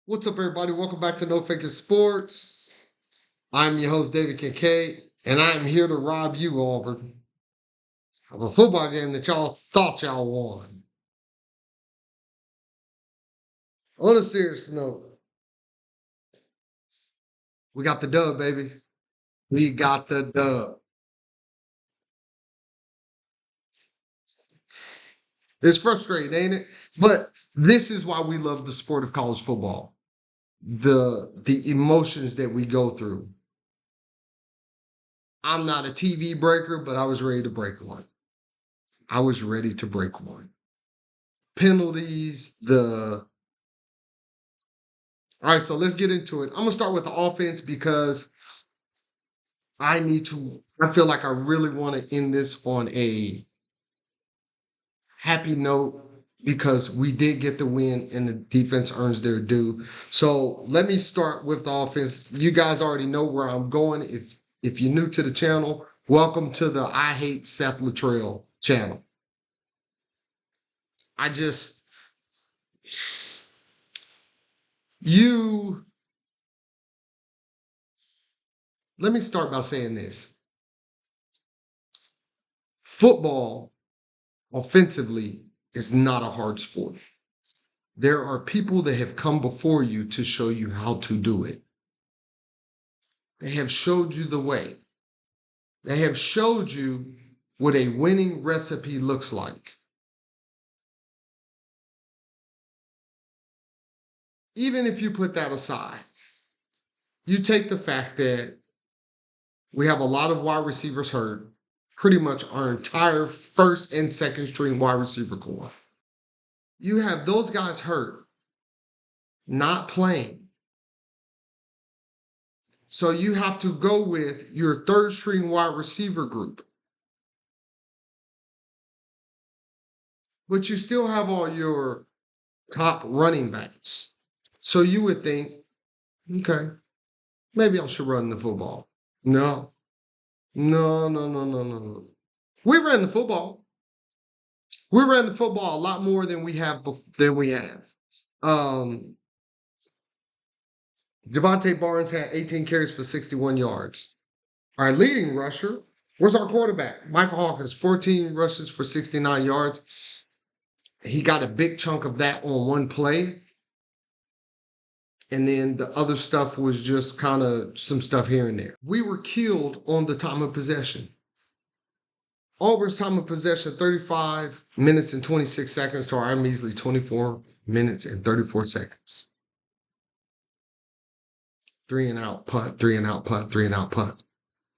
What's up, everybody? Welcome back to No Faking Sports. I'm your host, David Kincaid, and I'm here to rob you, Auburn, of a football game that y'all thought y'all won. On a serious note, we got the dub, baby. We got the dub. It's frustrating, ain't it? But this is why we love the sport of college football. The emotions that we go through. I'm not a TV breaker, but I was ready to break one. I was ready to break one. Penalties, all right, so let's get into it. I'm going to start with the offense because I feel like I really want to end this on a happy note because we did get the win and the defense earns their due. So let me start with the offense. You guys already know where I'm going. If you're new to the channel, welcome to the I Hate Seth Luttrell channel. Let me start by saying this. Football offensively is not a hard sport. There are people that have come before you to show you how to do it. They have showed you the way. They have showed you what a winning recipe looks like. Even if you put that aside, you take the fact that we have a lot of wide receivers hurt, pretty much our entire first and second string wide receiver core. You have those guys hurt, not playing. So you have to go with your third string wide receiver group. But you still have all your top running backs. So you would think, okay, maybe I should run the football. No. We ran the football. We ran the football a lot more than we have. Devontae Barnes had 18 carries for 61 yards. Our leading rusher was our quarterback, Michael Hawkins, 14 rushes for 69 yards. He got a big chunk of that on one play. And then the other stuff was just kind of some stuff here and there. We were killed on the time of possession. Auburn's time of possession, 35 minutes and 26 seconds to our measly 24 minutes and 34 seconds. 3 and out punt, 3 and out punt, 3 and out punt.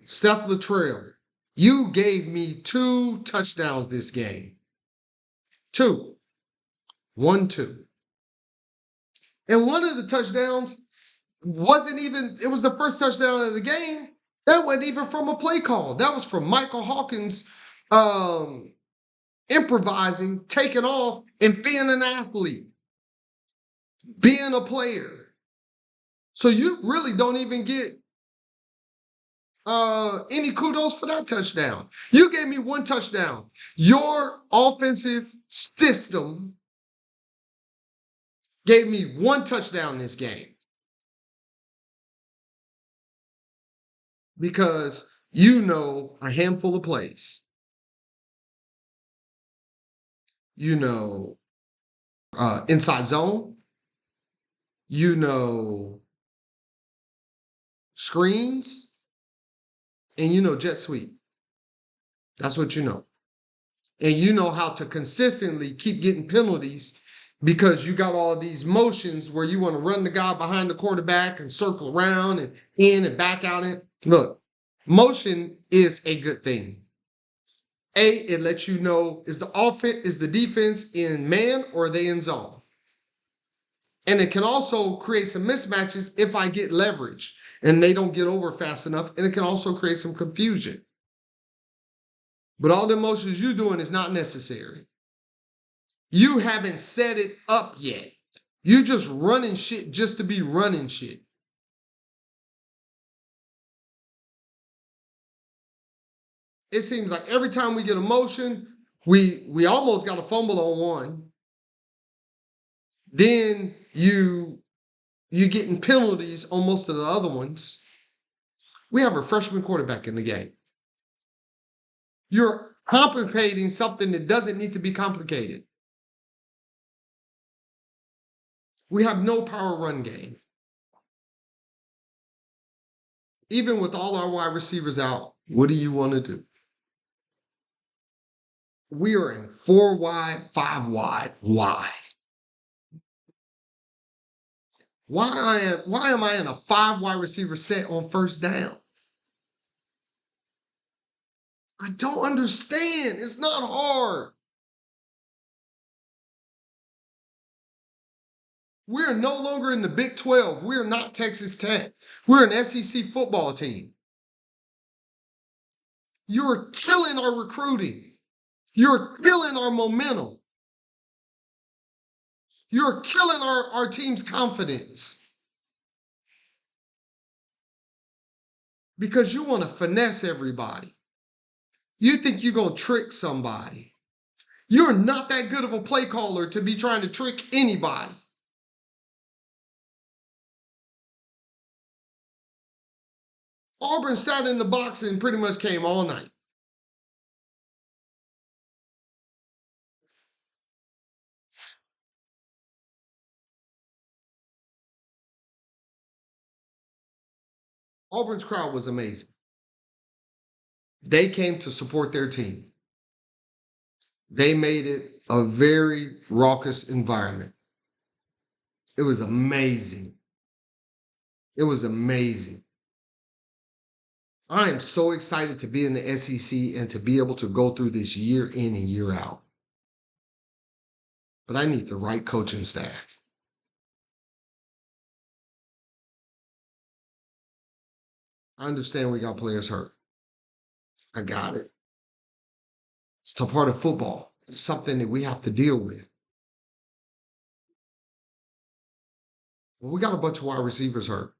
Seth Luttrell, you gave me 2 touchdowns this game. 2. 1-2. And one of the touchdowns it was the first touchdown of the game. That wasn't even from a play call. That was from Michael Hawkins improvising, taking off, and being an athlete, being a player. So you really don't even get any kudos for that touchdown. You gave me 1 touchdown. Your offensive system gave me 1 touchdown this game. Because you know a handful of plays. You know inside zone. You know screens. And you know jet sweep. That's what you know. And you know how to consistently keep getting penalties because you got all these motions where you want to run the guy behind the quarterback and circle around and in and back out in. Look, motion is a good thing. It lets you know, is the defense in man or are they in zone? And it can also create some mismatches if I get leverage and they don't get over fast enough. And it can also create some confusion. But all the motions you're doing is not necessary. You haven't set it up yet. You're just running shit just to be running shit. It seems like every time we get a motion, we almost got a fumble on one. Then you you're getting penalties on most of the other ones. We have a freshman quarterback in the game. You're complicating something that doesn't need to be complicated. We have no power run game. Even with all our wide receivers out, what do you want to do? We are in 4 wide, 5 wide. Why am I in a 5 wide receiver set on first down? I don't understand. It's not hard. We're no longer in the Big 12. We're not Texas Tech. We're an SEC football team. You're killing our recruiting. You're killing our momentum. You're killing our team's confidence. Because you want to finesse everybody. You think you're going to trick somebody. You're not that good of a play caller to be trying to trick anybody. Auburn sat in the box and pretty much came all night. Auburn's crowd was amazing. They came to support their team. They made it a very raucous environment. It was amazing. It was amazing. I am so excited to be in the SEC and to be able to go through this year in and year out. But I need the right coaching staff. I understand we got players hurt. I got it. It's a part of football. It's something that we have to deal with. Well, we got a bunch of wide receivers hurt.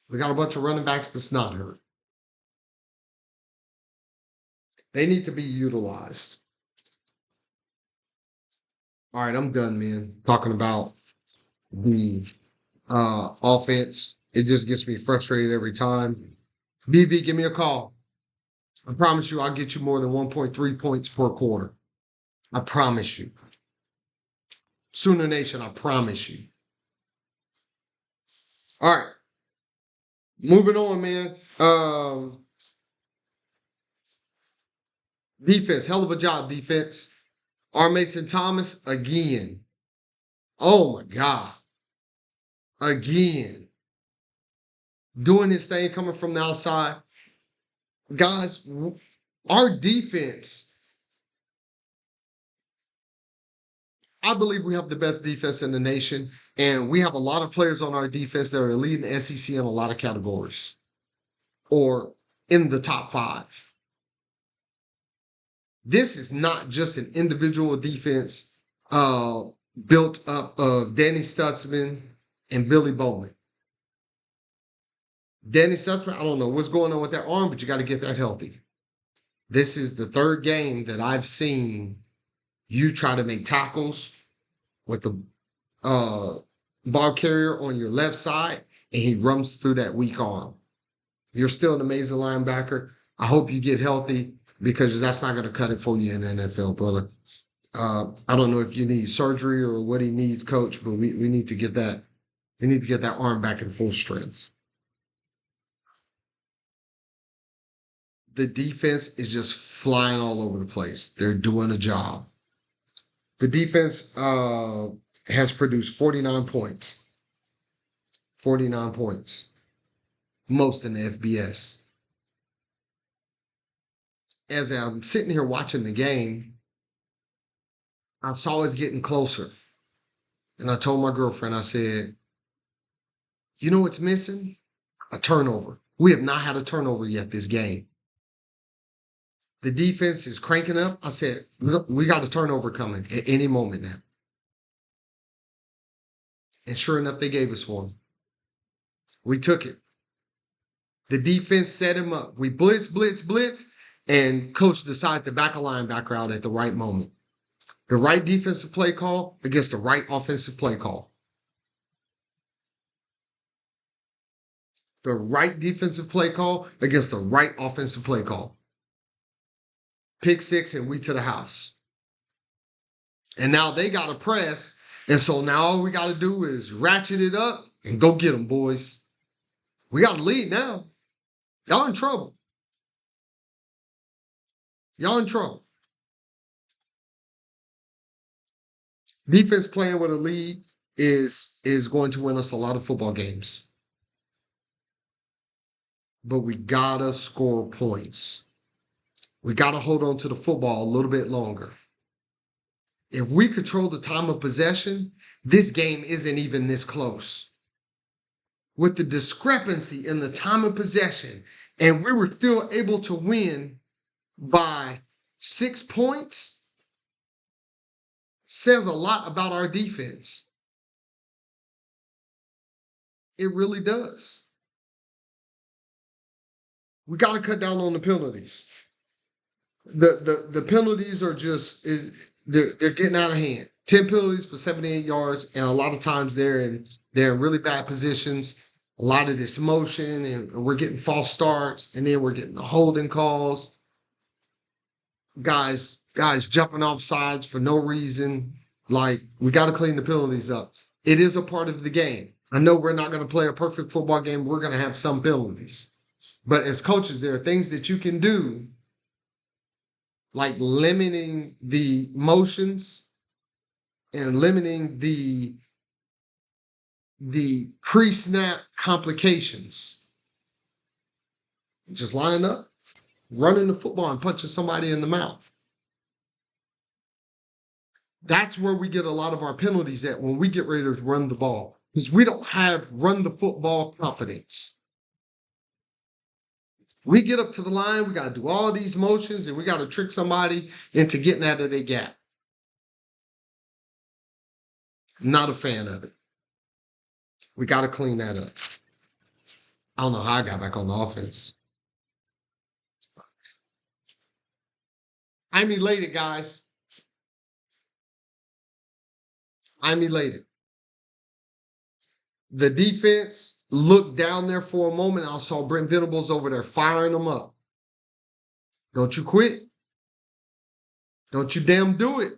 We got a bunch of running backs that's not hurt. They need to be utilized. All right, I'm done, man. Talking about the offense. It just gets me frustrated every time. BV, give me a call. I promise you I'll get you more than 1.3 points per quarter. I promise you. Sooner Nation, I promise you. All right. Moving on, man. Defense. Hell of a job, defense. R. Mason Thomas, again. Oh, my God. Again. Doing his thing, coming from the outside. Guys, our defense, I believe we have the best defense in the nation, and we have a lot of players on our defense that are leading the SEC in a lot of categories or in the top 5. This is not just an individual defense built up of Danny Stutzman and Billy Bowman. Danny Stutzman, I don't know what's going on with that arm, but you got to get that healthy. This is the 3rd game that I've seen you try to make tackles with the ball carrier on your left side, and he runs through that weak arm. You're still an amazing linebacker. I hope you get healthy because that's not going to cut it for you in the NFL, brother. I don't know if you need surgery or what he needs, coach, but we need to get that. We need to get that arm back in full strength. The defense is just flying all over the place. They're doing a job. The defense has produced 49 points. 49 points. Most in the FBS. As I'm sitting here watching the game, I saw us getting closer. And I told my girlfriend, I said, you know what's missing? A turnover. We have not had a turnover yet this game. The defense is cranking up. I said, look, we got a turnover coming at any moment now. And sure enough, they gave us one. We took it. The defense set him up. We blitz, and coach decided to back a linebacker out at the right moment. The right defensive play call against the right offensive play call. The right defensive play call against the right offensive play call. Pick six and we to the house. And now they got to press. And so now all we got to do is ratchet it up and go get them, boys. We got to lead now. Y'all in trouble. Y'all in trouble. Defense playing with a lead is going to win us a lot of football games. But we got to score points. We got to hold on to the football a little bit longer. If we control the time of possession, this game isn't even this close. With the discrepancy in the time of possession, and we were still able to win by 6 points, says a lot about our defense. It really does. We got to cut down on the penalties. The penalties are just they're getting out of hand. 10 penalties for 78 yards, and a lot of times they're in really bad positions. A lot of this motion, and we're getting false starts, and then we're getting the holding calls. Guys jumping off sides for no reason. Like, we got to clean the penalties up. It is a part of the game. I know we're not going to play a perfect football game. We're going to have some penalties. But as coaches, there are things that you can do, like limiting the motions and limiting the pre-snap complications. Just line up, running the football and punching somebody in the mouth. That's where we get a lot of our penalties at when we get ready to run the ball, because we don't have run the football confidence. We get up to the line, we got to do all these motions, and we got to trick somebody into getting out of their gap. Not a fan of it. We got to clean that up. I don't know how I got back on the offense. I'm elated, guys. I'm elated. The defense looked down there for a moment. I saw Brent Venables over there firing them up. Don't you quit. Don't you damn do it.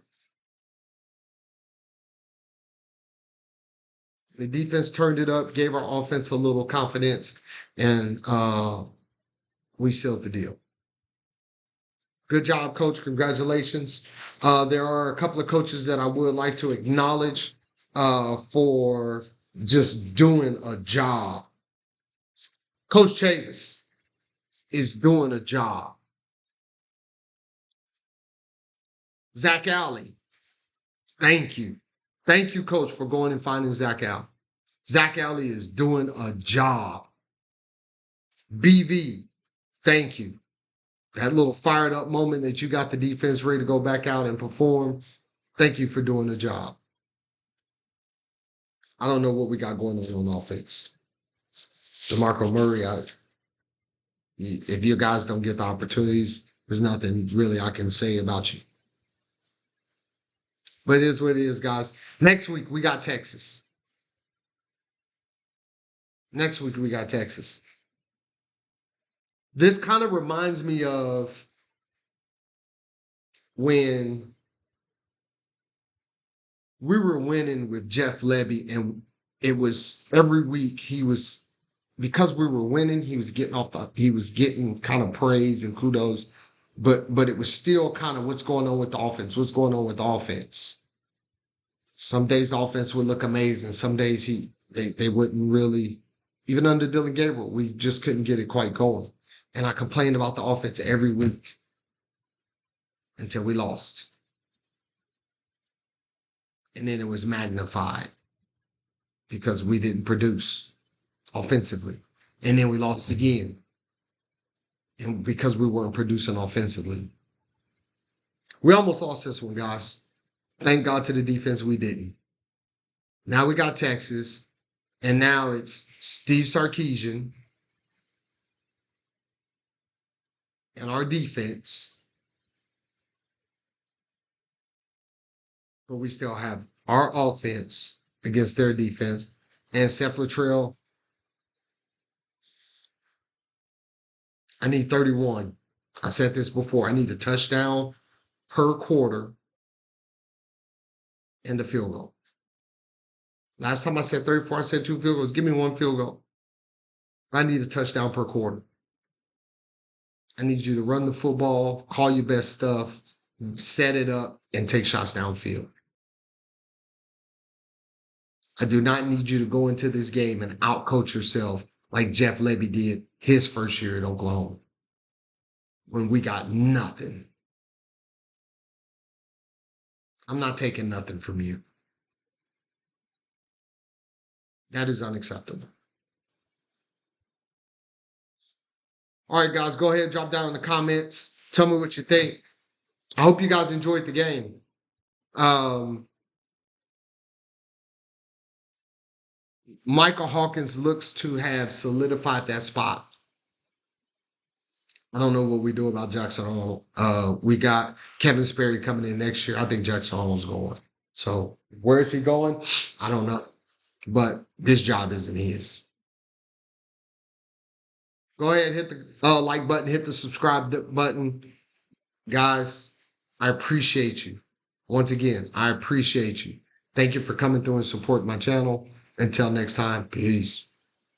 The defense turned it up, gave our offense a little confidence, and we sealed the deal. Good job, Coach. Congratulations. There are a couple of coaches that I would like to acknowledge for just doing a job. Coach Chavis is doing a job. Zach Alley, thank you. Thank you, Coach, for going and finding Zach Alley. Zach Alley is doing a job. BV, thank you. That little fired up moment that you got the defense ready to go back out and perform, thank you for doing the job. I don't know what we got going on offense. DeMarco Murray, if you guys don't get the opportunities, there's nothing really I can say about you. But it is what it is, guys. Next week, we got Texas. Next week, we got Texas. This kind of reminds me of when we were winning with Jeff Levy, and it was every week because we were winning, he was getting kind of praise and kudos, but it was still kind of what's going on with the offense. What's going on with the offense? Some days the offense would look amazing. Some days they wouldn't really. Even under Dylan Gabriel, we just couldn't get it quite going. And I complained about the offense every week until we lost. And then it was magnified because we didn't produce offensively. And then we lost again. And because we weren't producing offensively. We almost lost this one, guys. Thank God to the defense we didn't. Now we got Texas. And now it's Steve Sarkisian and our defense. but we still have our offense against their defense. And Seth Latrell, I need 31. I said this before. I need a touchdown per quarter and a field goal. Last time I said 34, I said 2 field goals. Give me 1 field goal. I need a touchdown per quarter. I need you to run the football, call your best stuff, set it up, and take shots downfield. I do not need you to go into this game and outcoach yourself like Jeff Levy did his first year at Oklahoma when we got nothing. I'm not taking nothing from you. That is unacceptable. All right, guys, go ahead, drop down in the comments. Tell me what you think. I hope you guys enjoyed the game. Michael Hawkins looks to have solidified that spot. I don't know what we do about Jackson Arnold. We got Kevin Sperry coming in next year. I think Jackson Arnold's going. So where is he going? I don't know. But this job isn't his. Go ahead, hit the like button, hit the subscribe button. Guys, I appreciate you. Once again, I appreciate you. Thank you for coming through and supporting my channel. Until next time, peace.